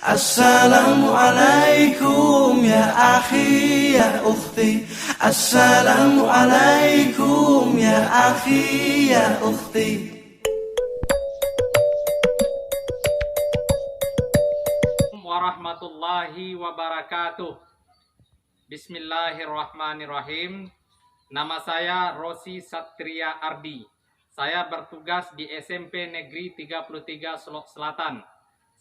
Assalamualaikum ya akhi ya ukhti. Assalamualaikum ya akhi ya ukhti. Warahmatullahi wabarakatuh. Bismillahirrahmanirrahim. Nama saya Rosi Satria Ardi. Saya bertugas di SMP Negeri 33 Solok Selatan.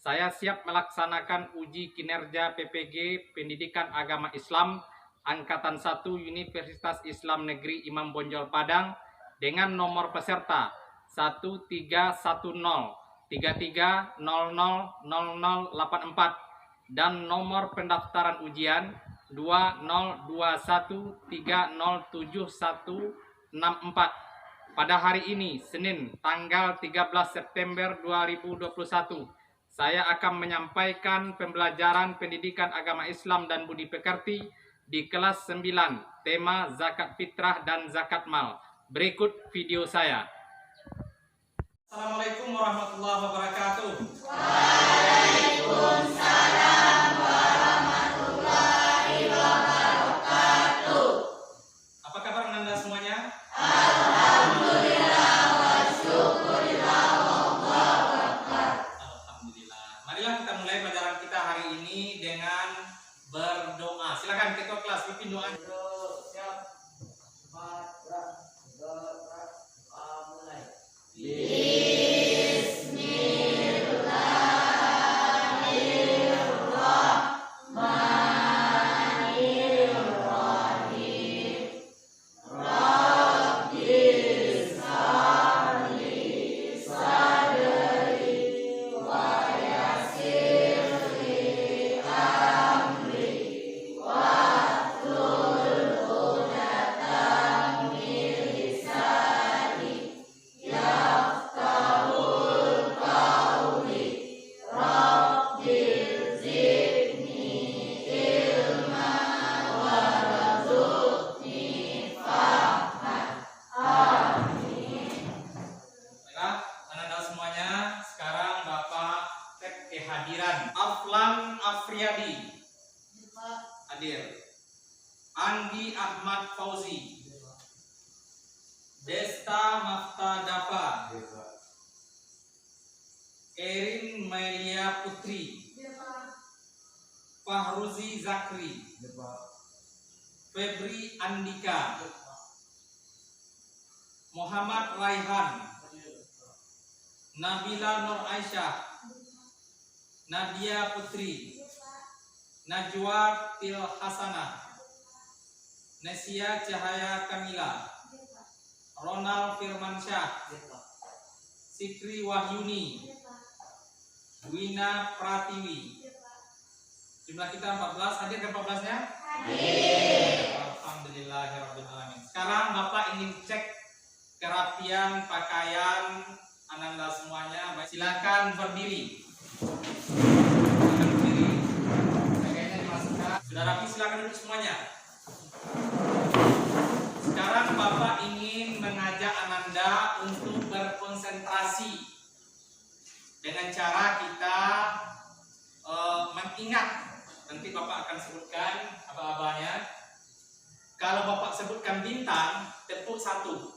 Saya siap melaksanakan uji kinerja PPG Pendidikan Agama Islam Angkatan 1 Universitas Islam Negeri Imam Bonjol Padang dengan nomor peserta 1333000084 dan nomor pendaftaran ujian 2021307164. Pada hari ini, Senin, tanggal 13 September 2021, saya akan menyampaikan pembelajaran pendidikan agama Islam dan budi pekerti di kelas 9, tema zakat fitrah dan zakat mal. Berikut video saya. Assalamualaikum warahmatullahi wabarakatuh. Waalaikumsalam warahmatullahi wabarakatuh. Apa kabar Anda semuanya? Alhamdulillah wa syukurillah wallahu akbar. Alhamdulillah. Marilah kita mulai pelajaran kita hari ini dengan berdoa. Silakan ketua kelas pimpin doa. Siap. 4, mulai. Kehadiran Aflan Afriyadi hadir, Andi Ahmad Fauzi, Desta Maftadafa, Erin Melia Putri, Fahruzi Zakri, Febri Andika, Muhammad Raihan, Nabila Nur Aisyah, Nadia Putri, Najwa Til Hasanah, Nesia Cahaya Kamila, Ronald Firmansyah, Sikri Wahyuni, Wina Pratiwi. Jumlah kita 14, hadir ke 14-nya? Hadir. Alhamdulillahirrahmanirrahim. Sekarang Bapak ingin cek kerapian pakaian Ananda semuanya. Silakan berdiri. Sudah rapi, silakan duduk semuanya. Sekarang Bapak ingin mengajak Ananda untuk berkonsentrasi dengan cara kita mengingat. Nanti Bapak akan sebutkan aba-abanya. Kalau Bapak sebutkan bintang, tepuk 1.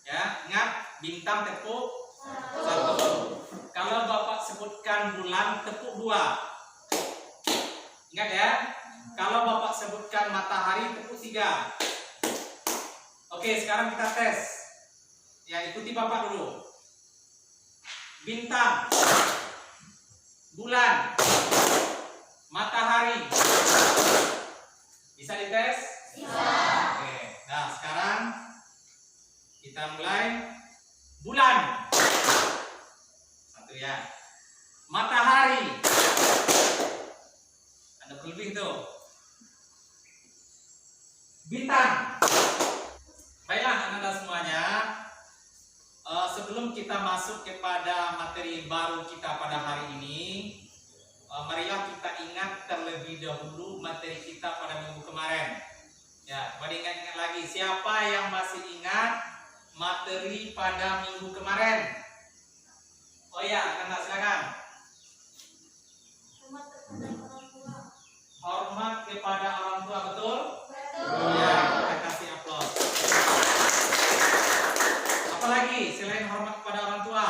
Ya, ingat bintang tepuk 1. Kalau Bapak sebutkan bulan, tepuk 2. Ingat ya. Kalau Bapak sebutkan matahari, tepuk 3. Oke, sekarang kita tes. Ya, ikuti Bapak dulu. Bintang, bulan, matahari. Bisa dites? Bisa. Oke, nah sekarang kita mulai. Bulan. 1 ya. Matahari. Ada berlebih tuh. Bintang. Baiklah Anda semuanya, sebelum kita masuk kepada materi baru kita pada hari ini, marilah kita ingat terlebih dahulu materi kita pada minggu kemarin. Ya, coba ingat-ingat lagi. Siapa yang masih ingat materi pada minggu kemarin? Oh ya, Anda silakan. kepada orang tua, betul? Betul. Ya, kita kasih aplaus. Apalagi selain hormat kepada orang tua?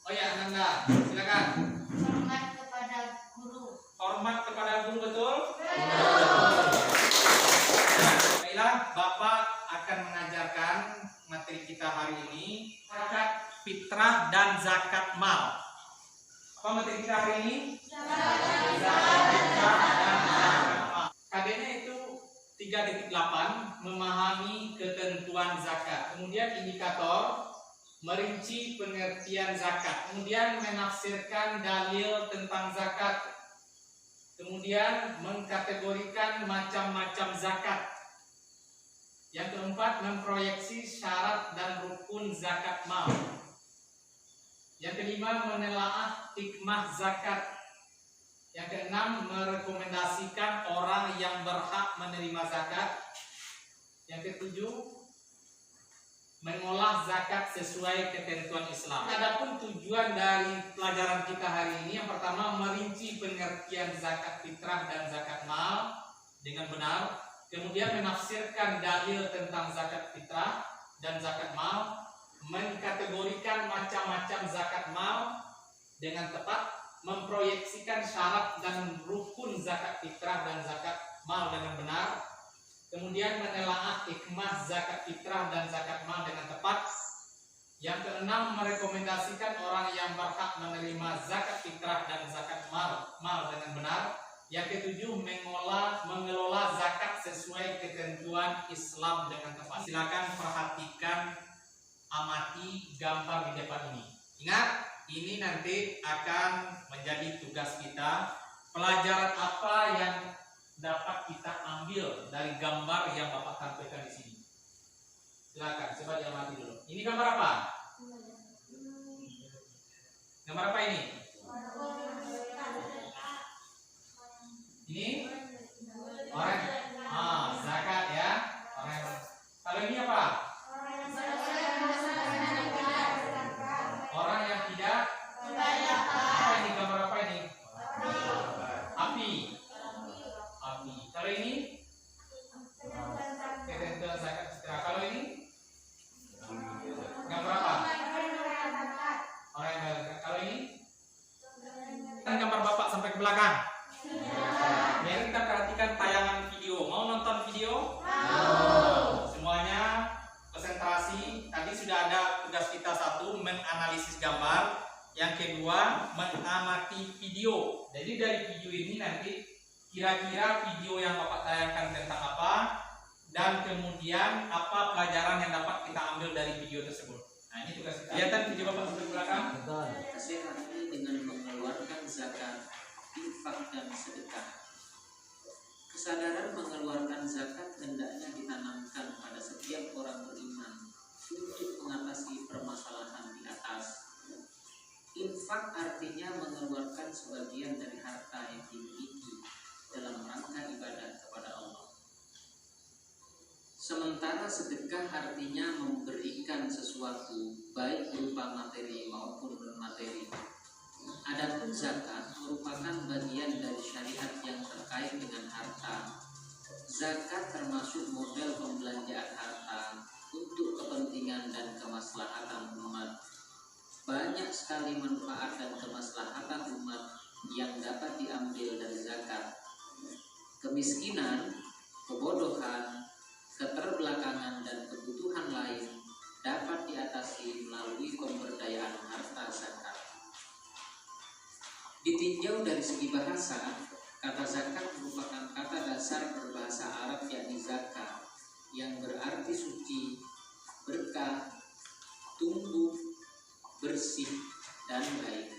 Oh ya, Ananda, silakan. Hormat kepada guru. Hormat kepada guru, betul? Betul. Baiklah, Bapak akan mengajarkan materi kita hari ini, zakat fitrah dan zakat mal. Apa materi kita hari ini? Zakat fitrah dan zakat mal. KD-nya itu 3.8, memahami ketentuan zakat. Kemudian indikator, merinci pengertian zakat. Kemudian menafsirkan dalil tentang zakat. Kemudian mengkategorikan macam-macam zakat. Yang keempat, memproyeksi syarat dan rukun zakat mal. Yang kelima, menelaah hikmah zakat. Yang keenam, merekomendasikan orang yang berhak menerima zakat. Yang ketujuh, mengolah zakat sesuai ketentuan Islam. Adapun tujuan dari pelajaran kita hari ini, yang pertama, merinci pengertian zakat fitrah dan zakat mal dengan benar. Kemudian menafsirkan dalil tentang zakat fitrah dan zakat mal, mengkategorikan macam-macam zakat mal dengan tepat, memproyeksikan syarat dan rukun zakat fitrah dan zakat mal dengan benar, kemudian menelaah hikmah zakat fitrah dan zakat mal dengan tepat. Yang keenam, merekomendasikan orang yang berhak menerima zakat fitrah dan zakat mal dengan benar. Yang ketujuh, mengelola zakat sesuai ketentuan Islam dengan tepat. Silakan perhatikan, amati gambar di depan ini. Ingat, ini nanti akan menjadi tugas kita. Pelajaran apa yang dapat kita ambil dari gambar yang Bapak tampilkan di sini? Silakan, coba diamati dulu. Ini gambar apa? Gambar apa ini? Ini orang zakat ya. Kalau ini apa? Orang yang tidak. Apa ini, gambar apa ini? Api. Kalau ini ketentuan zakat fitrah. Kalau ini gambar apa? Orang yang bayar. Kalau ini kan gambar Bapak sampai ke belakang. Mari kita perhatikan tayangan video. Mau nonton video? Mau. Semuanya konsentrasi. Tadi sudah ada tugas kita, satu, menganalisis gambar. Yang kedua, mengamati video. Jadi dari video ini nanti kira-kira video yang Bapak tayangkan tentang apa, dan kemudian apa pelajaran yang dapat kita ambil dari video tersebut. Nah, ini tugas kita. Kelihatan video Bapak sampai belakang? Kesehatan ini dengan mengeluarkan zakat, infak dan sedekah. Kesadaran mengeluarkan zakat hendaknya ditanamkan pada setiap orang beriman untuk mengatasi permasalahan di atas. Infak artinya mengeluarkan sebagian dari harta yang dimiliki dalam rangka ibadah kepada Allah. Sementara sedekah artinya memberikan sesuatu baik berupa materi maupun non-materi. Adapun zakat merupakan bagian dari syariat yang terkait dengan harta. Zakat termasuk model pembelanjaan harta untuk kepentingan dan kemaslahatan umat. Banyak sekali manfaat dan kemaslahatan umat yang dapat diambil dari zakat. Kemiskinan, kebodohan, keterbelakangan dan kebutuhan lain dapat diatasi melalui pemberdayaan harta zakat. Ditinjau dari segi bahasa, kata zakat merupakan kata dasar berbahasa Arab yakni zakat, yang berarti suci, berkah, tumbuh, bersih, dan baik.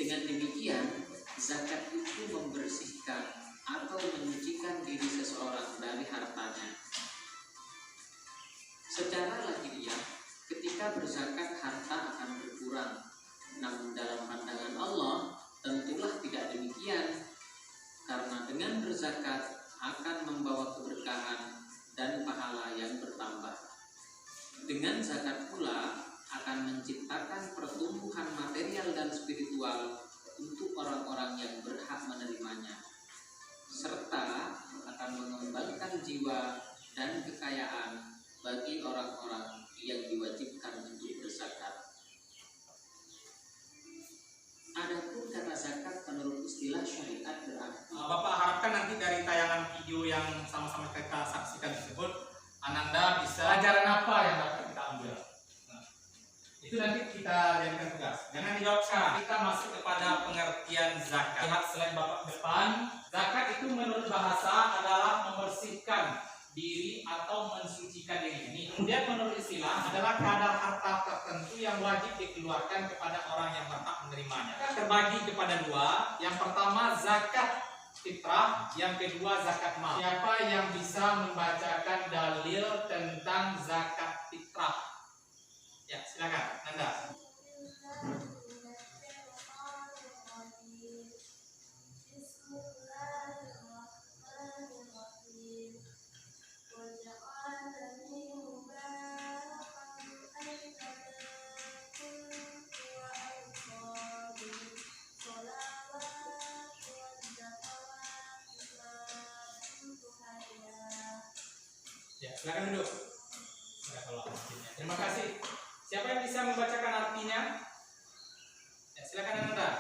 Dengan demikian, zakat itu membersihkan atau menyucikan diri seseorang dari hartanya. Secara lahiriah, ketika berzakat harta akan berkurang, namun dalam pandangan Allah tentulah tidak demikian, karena dengan berzakat akan membawa keberkahan dan pahala yang bertambah. Dengan zakat pula akan menciptakan pertumbuhan material dan spiritual untuk orang-orang yang berhak menerimanya, serta jiwa dan kekayaan bagi orang-orang yang diwajibkan untuk berzakat. Adapun kata zakat menurut istilah syariat berarti Bapak harapkan nanti dari tayangan video yang sama-sama kita saksikan tersebut, Ananda bisa pelajaran apa yang dapat kita ambil. Nah, itu nanti kita jadikan tugas. Jangan dijawab sekarang. Kita masuk kepada pengertian zakat. Lihat selain Bapak depan, zakat itu menurut bahasa adalah membersihkan diri atau mensucikan diri. Ini kemudian menurut istilah adalah kadar harta tertentu yang wajib dikeluarkan kepada orang yang berhak menerimanya. Terbagi kepada dua. Yang pertama zakat fitrah, yang kedua zakat mal. Siapa yang bisa membacakan dalil tentang zakat fitrah? Ya, silakan, Nanda. Ya, silakan duduk. Ya, kalau artinya. Terima kasih. Siapa yang bisa membacakan artinya? Ya, silakan Nanda.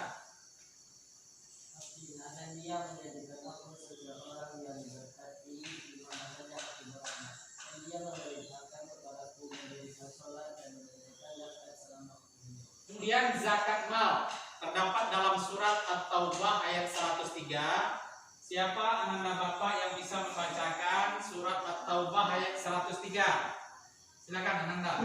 Artinya, dan dia menjadikan aku sebagai orang yang diberkati di mana saja aku berada. Dan dia memerintahkan kepadaku mendirikan sholat dan menunaikan zakat selama aku hidup. Kemudian zakat mal terdapat dalam surat At-Taubah ayat 103. Siapa Ananda Bapak yang bisa membacakan surat At-Taubah ayat 103? Silakan Ananda.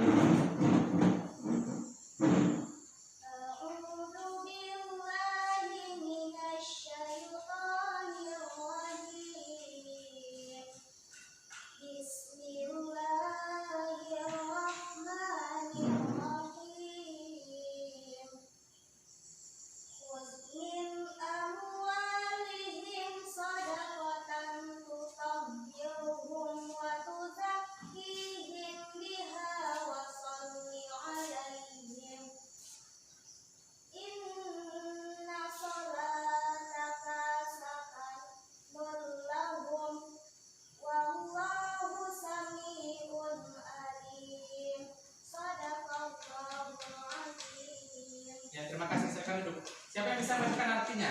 Ya, terima kasih. Silakan duduk. Siapa yang bisa membacakan artinya?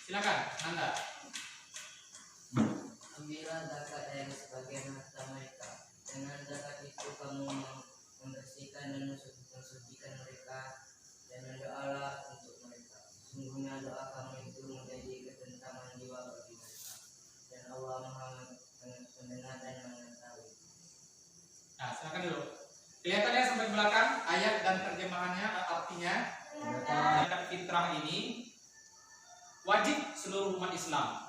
Silakan, Anda. Ambillah zakat dari sebagian harta mereka. Dengan zakat itu kamu membersihkan dan mensucikan mereka, dan berdoalah untuk mereka. Sungguhnya doa kamu itu menjadi ketentraman jiwa bagi mereka, dan Allah Maha mendengar dan mengetahui. Nah, silakan dulu. Kelihatannya sampai belakang ayat dan terjemahannya artinya zakat fitrah ini wajib seluruh umat Islam.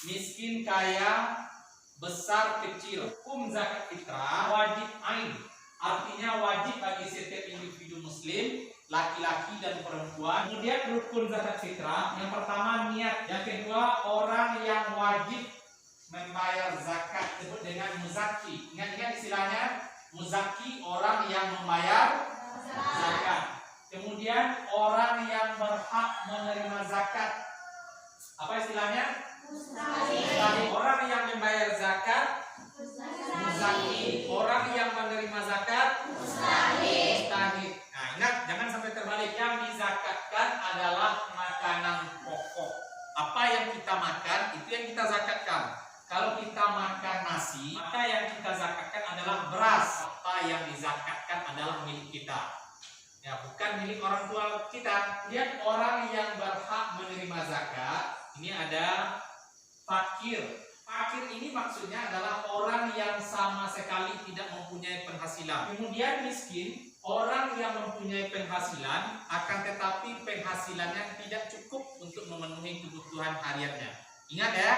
Miskin, kaya, besar, kecil. Hukum zakat fitrah wajib ain. Artinya wajib bagi setiap individu muslim, laki-laki dan perempuan. Kemudian rukun zakat fitrah, yang pertama niat, yang kedua orang yang wajib membayar zakat disebut dengan muzaki. Ingat-ingat istilahnya, muzaki orang yang membayar zakat. Kemudian orang yang berhak menerima zakat. Apa istilahnya? Mustahik. Orang yang membayar zakat muzaki. Orang yang menerima zakat mustahik. Nah, ingat jangan sampai terbalik. Yang dizakatkan adalah makanan pokok. Apa yang kita makan itu yang kita zakatkan. Kalau kita makan nasi, maka yang kita zakatkan adalah beras. Apa yang dizakatkan adalah milik kita. Ya, bukan milik orang tua kita. Lihat orang yang berhak menerima zakat. Ini ada fakir. Fakir ini maksudnya adalah orang yang sama sekali tidak mempunyai penghasilan. Kemudian miskin, orang yang mempunyai penghasilan akan tetapi penghasilannya tidak cukup untuk memenuhi kebutuhan hariannya. Ingat ya,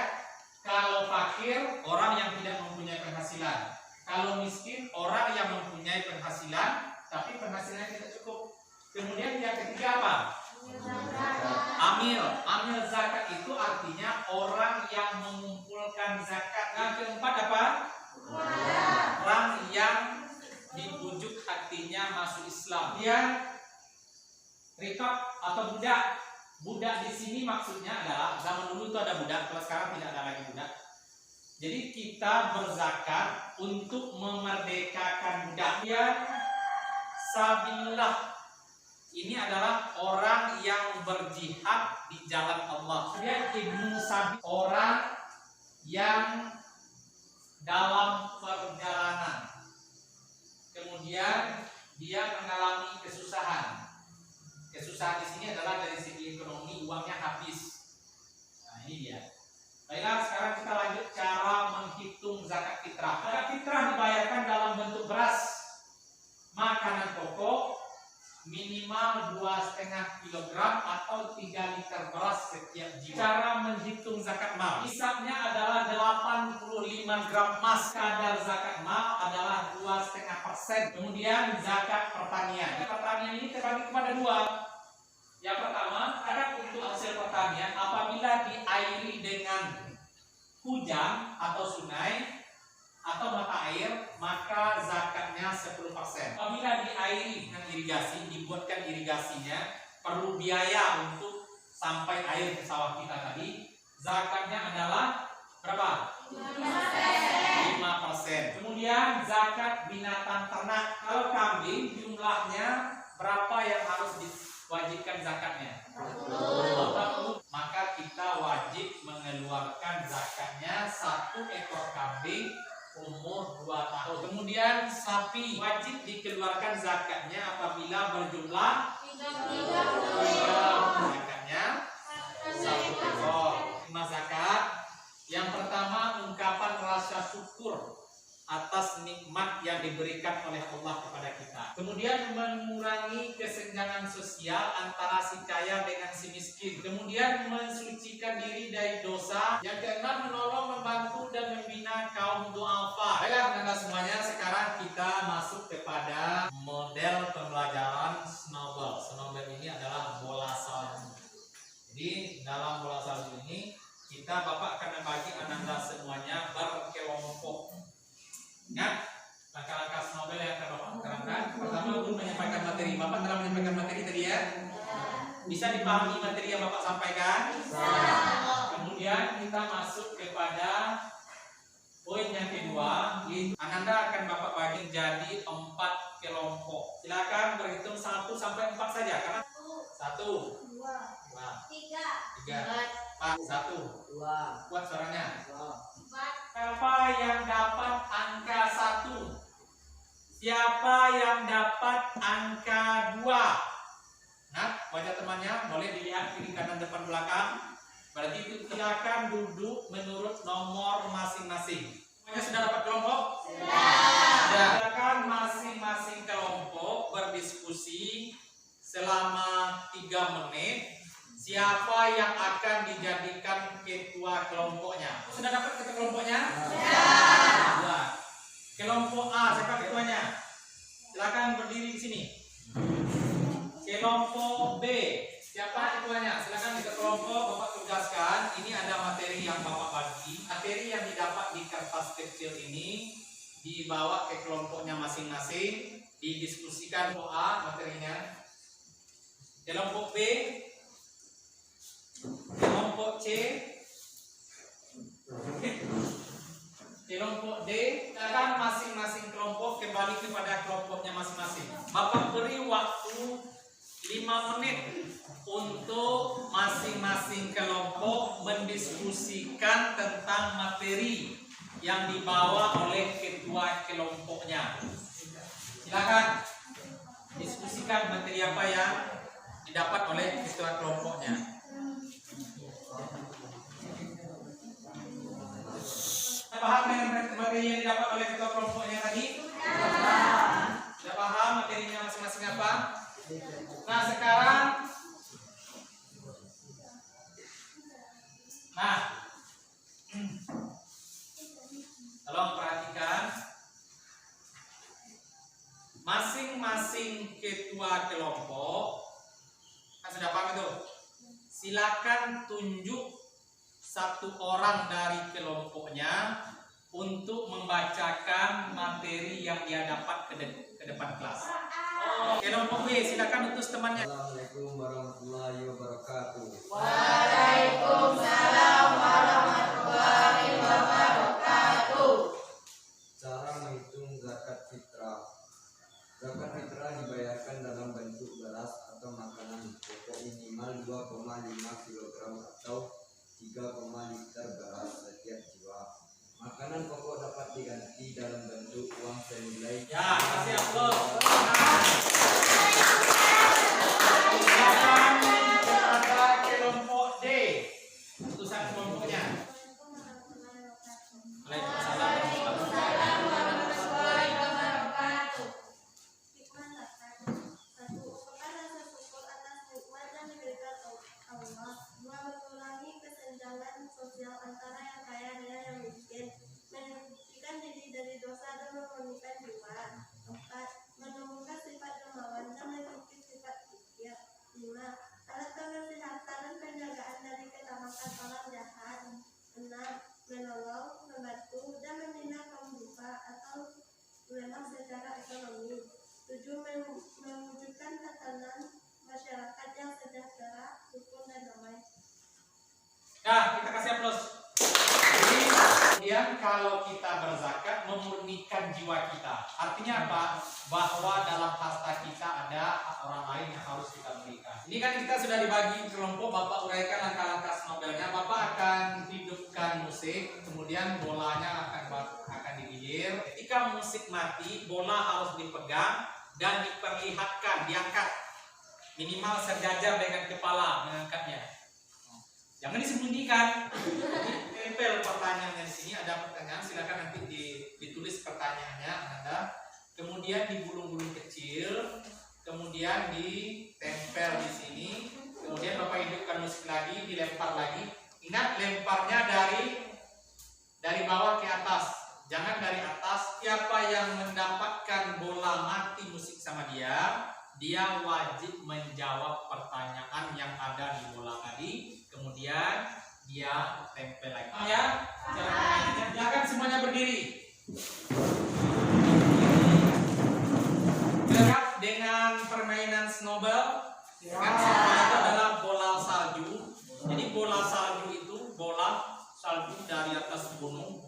kalau fakir orang yang tidak mempunyai penghasilan. Kalau miskin orang yang mempunyai penghasilan tapi penghasilannya tidak cukup. Kemudian yang ketiga apa? Amil. Amil zakat itu artinya orang yang mengumpulkan zakat. Yang keempat apa? Orang yang dibujuk hatinya masuk Islam. Dia rikab atau budak. Budak di sini maksudnya adalah zaman dulu itu ada budak, kalau sekarang tidak ada lagi budak. Jadi kita berzakat untuk memerdekakan budak. Ya, sabillah. Ini adalah orang yang berjihad di jalan Allah. Kemudian Ibnu Sabil, orang yang dalam perjalanan. Kemudian dia mengalami kesusahan. Kesusahan di sini adalah dari segi ekonomi, uangnya habis. Nah, ini dia. Baiklah, sekarang kita lanjut cara menghitung zakat fitrah. Zakat fitrah dibayarkan dalam bentuk beras, makanan pokok, minimal 2,5 kg atau 3 liter beras setiap jiwa. Cara menghitung zakat mal, hisabnya adalah 85 gram emas. Kadar zakat mal adalah 2,5%. Kemudian zakat pertanian. Pertanian ini terbagi kepada dua. Yang pertama, zakat untuk hasil pertanian apabila diairi dengan hujan atau sungai atau mata air, maka zakatnya 10%. Apabila diairi dengan irigasi, dibuatkan irigasinya, perlu biaya untuk sampai air ke sawah kita tadi, zakatnya adalah berapa? 5%. Kemudian zakat binatang ternak. Kalau kambing jumlahnya berapa yang harus diwajibkan zakatnya? 40. Maka kita wajib mengeluarkan zakatnya 1 ekor kambing umur 2 tahun. Kemudian sapi wajib dikeluarkan zakatnya apabila berjumlah 30. Zakatnya 1 ekor. 5 zakat. Yang pertama, ungkapan rasa syukur atas nikmat yang diberikan oleh Allah kepada kita. Kemudian mengurangi kesenjangan sosial antara si kaya dengan si miskin. Kemudian mensucikan diri dari dosa. Yang keenam, menolong, membantu dan membina kaum du'afa. Baiklah, Anda semuanya, sekarang kita masuk kepada model pembelajaran snowball. Snowball ini adalah bola salju. Jadi dalam bola salju ini Bapak akan membagi Anda semuanya berkelompok. Ingat langkah-langkah snowball yang akan Bapak terangkan. Pertama, untuk menyampaikan materi. Bapak telah menyampaikan materi tadi ya? Bisa dipahami materi yang Bapak sampaikan? Kemudian kita masuk kepada poin yang kedua. Anda akan Bapak bagi jadi 4 kelompok. Silakan berhitung 1 sampai 4 saja. Karena 1, 2, 3, 4, 1, 2. Kuat suaranya. Siapa yang dapat angka 1? Siapa yang dapat angka 2? Nah, wajah temannya boleh dilihat kiri kanan depan belakang. Berarti itu silakan duduk menurut nomor masing-masing. Semuanya sudah dapat kelompok? Sudah. Silakan masing-masing kelompok berdiskusi selama 3 menit. Siapa yang akan dijadikan ketua kelompoknya? Sudah dapat ketua kelompoknya? Sudah. Kelompok A, siapa ketuanya? Silakan berdiri di sini. Kelompok B, siapa ketuanya? Silakan di kelompok Bapak tugaskan. Ini ada materi yang Bapak bagi. Materi yang didapat di kertas kecil ini dibawa ke kelompoknya masing-masing, didiskusikan. Kelompok A materinya. Kelompok B, kelompok C, kelompok D. Dan masing-masing kelompok kembali kepada kelompoknya masing-masing. Bapak beri waktu 5 menit untuk masing-masing kelompok mendiskusikan tentang materi yang dibawa oleh ketua kelompoknya. Silakan diskusikan materi apa yang didapat oleh ketua kelompoknya. Paham dengan materi yang didapat oleh ketua kelompoknya tadi? Sudah paham materinya masing-masing apa? Nah, sekarang tolong perhatikan masing-masing ketua kelompok. Kan sudah paham itu? Silakan tunjuk 1 orang dari kelompoknya untuk membacakan materi yang dia dapat ke depan kelas. Kelompok B, silakan utus temannya. Assalamualaikum warahmatullahi wabarakatuh. Waalaikumsalam warahmatullahi wabarakatuh. 2,5 kg atau 3 liter beras setiap jiwa. Makanan pokok dapat diganti dalam bentuk uang senilai. Ya, kasih aplaus. Silakan kepada kelompok D. Keputusan kelompoknya. Waalaikumsalam. Sosial antara yang kaya dengan yang miskin, menyucikan diri dari dosa dan memurnikan jiwa. 4. Menumbuhkan sifat dermawan dan mencukupi sifat pikir. 5. Alat kesehatan dan penjagaan dari ketamakan orang jahat. 6. Menolong, membantu, dan membina kaum duka atau lemah secara ekonomi. 7. Mewujudkan tatanan masyarakat yang sejahtera, rukun, dan damai. Nah, kita kasih aplaus. Jadi, kemudian kalau kita berzakat memurnikan jiwa kita. Artinya apa? Bahwa dalam harta kita ada hak orang lain yang harus kita berikan. Ini kan kita sudah dibagi kelompok, Bapak uraikan langkah-langkah snobelnya. Bapak akan hidupkan musik, kemudian bolanya akan digigir. Ketika musik mati, bola harus dipegang dan diperlihatkan, diangkat. Minimal sejajar dengan kepala mengangkatnya. Jangan disembunyikan. Tempel pertanyaannya di sini, ada pertanyaan, silakan nanti ditulis pertanyaannya Anda. Kemudian digulung-gulung kecil, kemudian ditempel di sini. Kemudian Bapak hidupkan musik lagi, dilempar lagi. Ingat, lemparnya dari bawah ke atas, jangan dari atas. Siapa yang mendapatkan bola mati musik sama dia wajib menjawab pertanyaan yang ada di bola tadi. Kemudian dia tempel lagi. Ya, cara permainannya. Silakan semuanya berdiri. Silakan dengan permainan snowball. Kan snowball itu adalah bola salju. Jadi bola salju itu bola salju dari atas gunung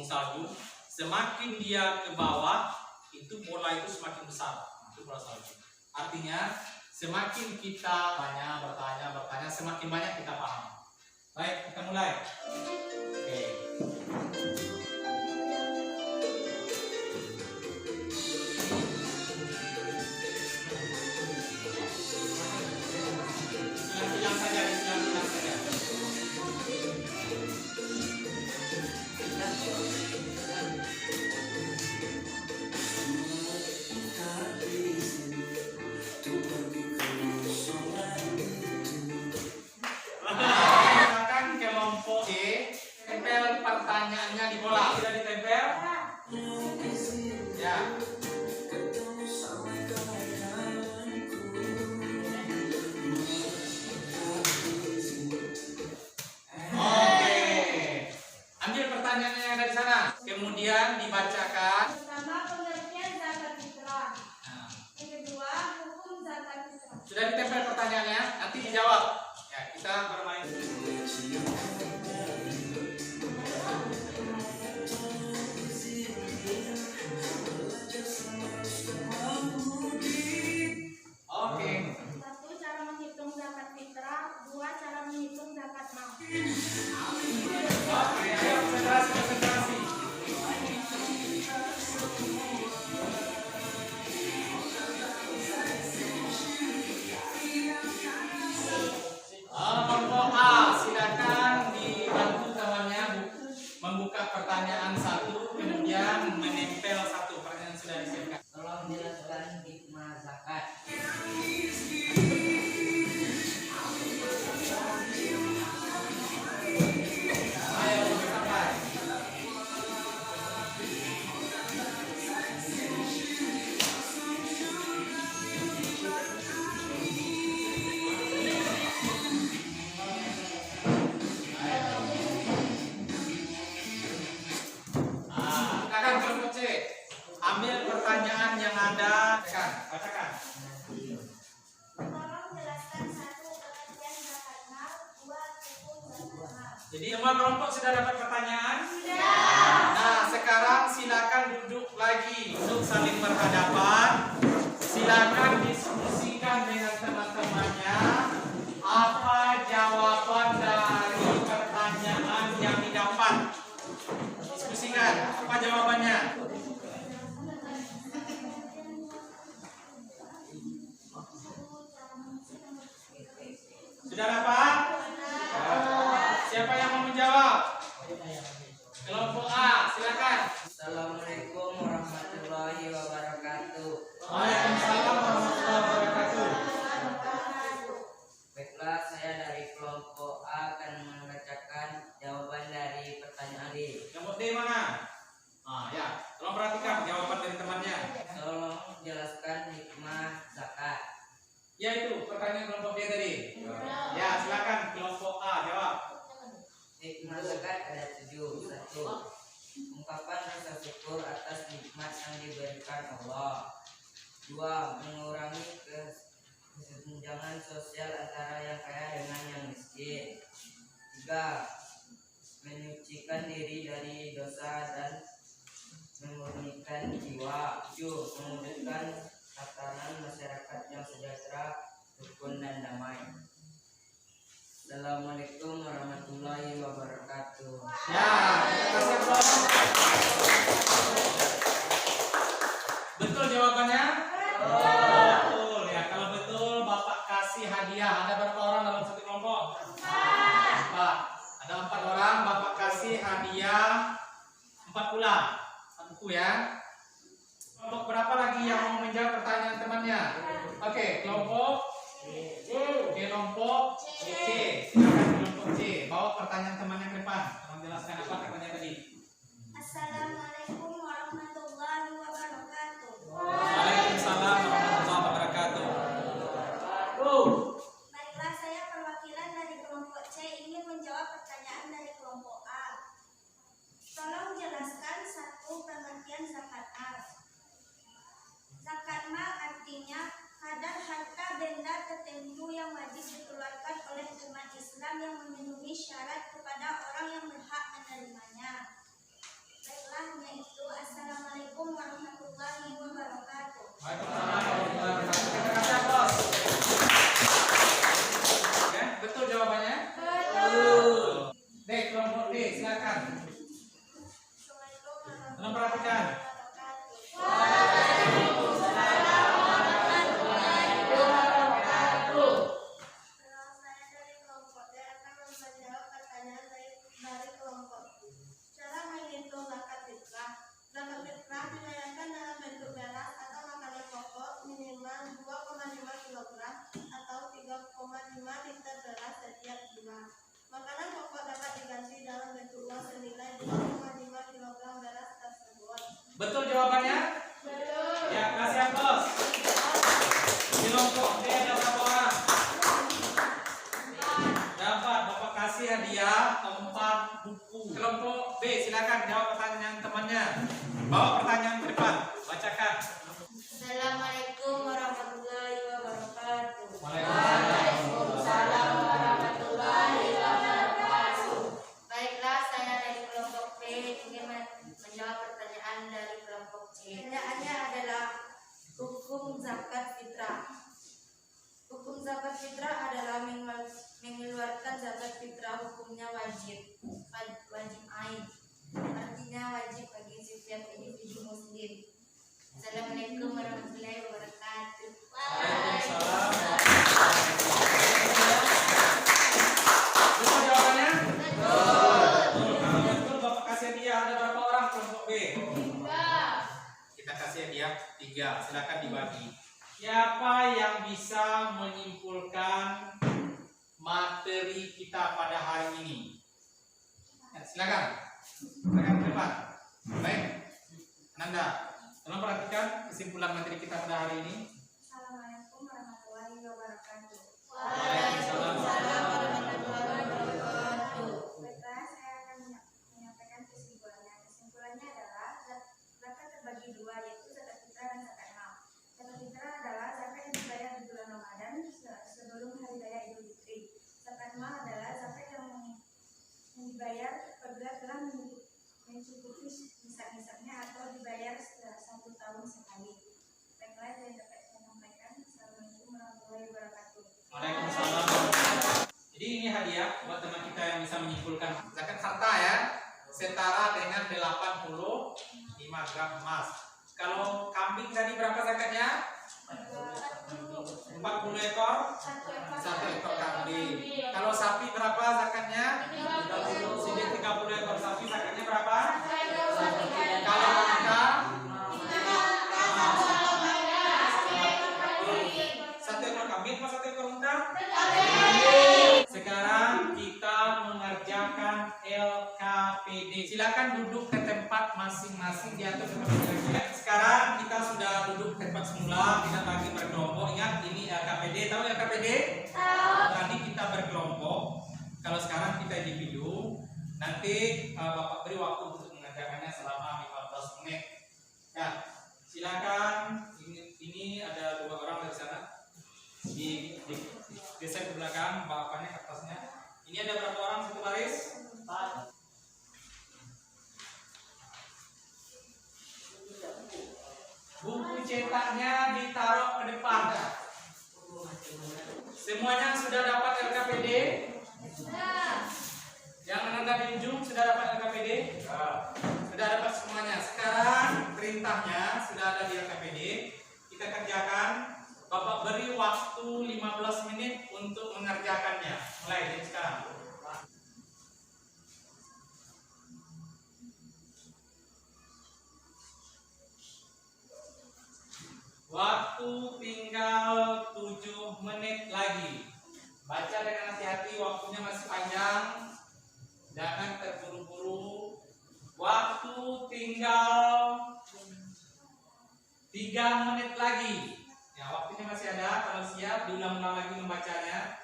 salju. Semakin dia ke bawah, itu bola itu semakin besar. Itu bola salju. Artinya semakin kita bertanya, semakin banyak kita paham. Baik, kita mulai. Oke. Silang-silang saja. Pertanyaannya di bola sudah ditempel? Ya. Oke. Ambil pertanyaannya yang ada di sana. Kemudian dibacakan. Pertama, pengertian zakat fitrah. Yang kedua, hukum zakat fitrah. Sudah ditempel pertanyaannya, nanti dijawab. Ya, kita bermain. Oke. 1. Cara menghitung zakat fitrah. 2. Cara menghitung zakat mal. Oke, ayo konsentrasi. Kelompok A, silakan dibantu kawannya membuka pertanyaan 1, kemudian menempel 1. Pertanyaan sudah disiapkan. Tolong jelaskan hikmah zakat. Ayo sampai. Silakan kelompok C. Ambil pertanyaan yang ada. Bacakan. Tolong jelaskan 1. Pengertian zakat mal. 2. Hukum zakat mal. Jadi semua kelompok sudah dapat pertanyaan? Sudah. Nah, sekarang silakan duduk lagi, duduk saling berhadapan. Silakan diskusikan dengan teman-temannya dapat? Siapa yang mau menjawab? Kelompok A, silakan. Assalamualaikum warahmatullahi wabarakatuh. Waalaikumsalam warahmatullahi wabarakatuh. Baiklah, saya dari kelompok A akan membacakan jawaban dari pertanyaan D. Kelompok D mana? Ya, tolong perhatikan jawaban dari temannya. Tolong jelaskan hikmah zakat. Ya itu pertanyaan kelompok D tadi. Ya, silakan kelompok A jawab. Hikmah zakat ada 7. 1. Ungkapan rasa syukur atas nikmat yang diberikan Allah. 2. Mengurangi kesenjangan sosial antara yang kaya dengan yang miskin. 3. Menyucikan diri dari dosa dan memurnikan jiwa. 7. Mewujudkan tatanan masyarakat yang sejahtera, rukun dan damai. Assalamualaikum warahmatullahi wabarakatuh. Ya, kasih aplaus. Betul jawabannya? Betul. Ya, kalau betul Bapak kasih hadiah. Ada berapa orang dalam satu kelompok? 4. Ada 4 orang, Bapak kasih hadiah 4 pula. 1 buku ya. Kelompok berapa lagi yang mau menjawab pertanyaan temannya? Oke, kelompok C. Silakan kelompok C. Bawa pertanyaan temannya ke depan. Tolong jelaskan apa katanya tadi. Assalamualaikum warahmatullahi wabarakatuh. Waalaikumsalam warahmatullahi wabarakatuh. Baiklah, saya perwakilan dari kelompok C ingin menjawab pertanyaan dari kelompok A. Tolong jelaskan 1 pengertian zakat mal. Zakat mal artinya kadar harta benda tertentu yang wajib dikeluarkan oleh umat Islam yang memenuhi syarat kepada orang yang berhak menerimanya. Baiklah, hanya itu. Assalamualaikum warahmatullahi wabarakatuh. Waalaikumsalam warahmatullahi wabarakatuh. Kita kasih aplaus. Ya, betul jawabannya? Betul. Baik, kelompok D, silakan. Assalamualaikum Tolong perhatikan. Saya dari kelompok D akan menjawab pertanyaan dari kelompok D. Cara menghitung zakat fitrah. Zakat fitrah dibayarkan dalam bentuk beras atau makanan pokok minimal 2,5 kg atau 3,5 liter beras setiap bulan. Makanan pokok dapat diganti dalam bentuk uang senilai 2,5 kg beras tersebut. Betul jawabannya? Betul. Ya, kasih aplaus. Kelompok D ada berapa orang? Dapat Bapak kasih hadiah 4 buku. Kelompok B silakan jawab pertanyaan temannya. Bawa pertanyaan ke depan. Bacakan. Assalamualaikum warahmatullahi wabarakatuh. Waalaikumsalam warahmatullahi wabarakatuh. Baiklah, saya dari kelompok B ingin menjawab pertanyaan dari kelompok C. Pertanyaannya adalah hukum zakat fitrah. Hukum zakat fitrah adalah mengeluarkan zakat fitrah hukumnya wajib ain. Artinya wajib bagi setiap individu muslim. Assalamualaikum warahmatullahi wabarakatuh. Waalaikumsalam. Betul jawabannya? Betul. Kalau betul Bapak kasih hadiah ada berapa orang kelompok B? 3. Kita kasih hadiah 3. Silakan dibagi. Siapa yang bisa menyimpulkan materi kita pada hari ini? Ya, silakan. Silakan ke depan. Baik. Ananda, tolong perhatikan kesimpulan materi kita pada hari ini. Assalamualaikum warahmatullahi wabarakatuh. Waalaikumsalam. Baiklah, saya akan menyampaikan kesimpulannya. Kesimpulannya adalah zakat terbagi 2, yaitu zakat fitrah dan zakat mal. Zakat fitrah adalah zakat yang dibayar di bulan Ramadan sebelum hari raya Idul Fitri. Zakat mal adalah zakat yang dibayar apabila telah mencukupi nisab-nisabnya atau dibayar setelah 1 tahun sekali. Baiklah, yang dapat saya sampaikan. Assalamualaikum warahmatullahi wabarakatuh. Waalaikumsalam. Jadi ini hadiah buat teman kita yang bisa menyimpulkan zakat harta ya, setara dengan 85 gram emas. Kalau kambing tadi berapa zakatnya? 40 40 ekor? 1 ekor kambing. Kalau sapi berapa zakatnya? Sini 30 ekor sapi zakatnya berapa? Kalau unta? 1 ekor kambing apa 1 ekor unta? Sekarang kita mengerjakan LKPD. Silakan duduk ke tempat masing-masing diatur seperti ini. Sekarang kita sudah duduk tempat semula, tidak lagi berkelompok. Ingat ini LKPD, tahu LKPD? Tahu. Tadi kita berkelompok. Kalau sekarang kita individu. Nanti Bapak beri waktu untuk mengerjakannya selama 15 menit. Ya, silakan. Ini ada 2 orang dari sana. Di geser ke belakang, bapaknya kertasnya. Ini ada berapa orang satu baris? 4. Buku cetaknya ditaruh ke depan. Semuanya sudah dapat LKPD? Yang Anda di ujung sudah dapat LKPD? Sudah dapat semuanya. Sekarang perintahnya sudah ada di LKPD. Kita kerjakan. Bapak beri waktu 15 menit untuk mengerjakannya. Mulai dari sekarang. Waktu tinggal 7 menit lagi. Baca dengan hati-hati, waktunya masih panjang. Jangan terburu-buru. Waktu tinggal 3 menit lagi. Ya, waktunya masih ada. Kalau siap, diulang-ulang lagi membacanya.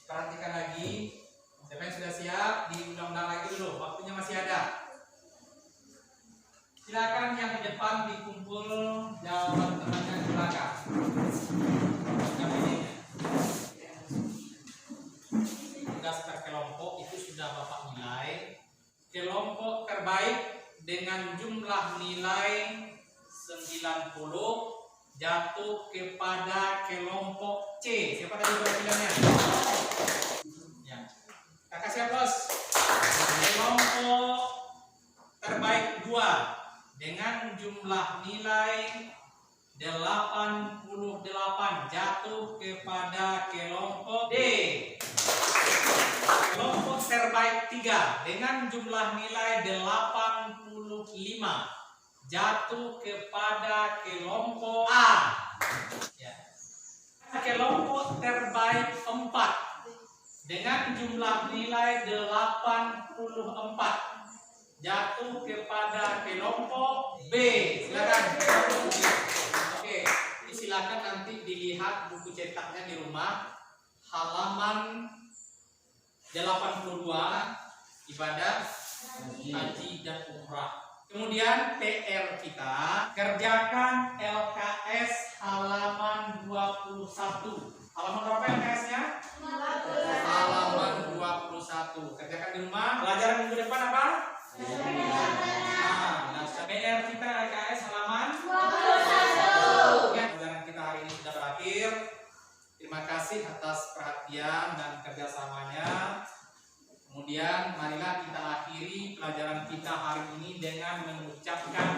Perhatikan lagi. Siapa yang sudah siap, diulang-ulang lagi dulu. Waktunya masih ada. Silakan yang di depan dikumpul, jawaban temannya di belakang. Tugas per kelompok itu sudah Bapak nilai. Kelompok terbaik dengan jumlah nilai 90 jatuh kepada kelompok C. Siapa tadi perwakilannya? Ya. Kakak siap, Bos? Kelompok terbaik 2 dengan jumlah nilai 88 jatuh kepada kelompok D. Kelompok terbaik 3 dengan jumlah nilai 85 jatuh kepada kelompok A. Ya. Kelompok terbaik 4 dengan jumlah nilai 84 jatuh kepada kelompok B. Silakan. Oke, ini silakan nanti dilihat buku cetaknya di rumah, halaman 82, ibadah haji dan umrah. Kemudian PR kita, kerjakan LKS halaman 21. Halaman berapa LKS-nya? 21. Halaman 21. Kerjakan di rumah. Pelajaran minggu depan apa? Nah, PR kita LKS halaman 21. Pelajaran kita hari ini sudah berakhir. Terima kasih atas perhatian dan kerjasamanya. Kemudian marilah kita akhiri pelajaran kita hari ini dengan mengucapkan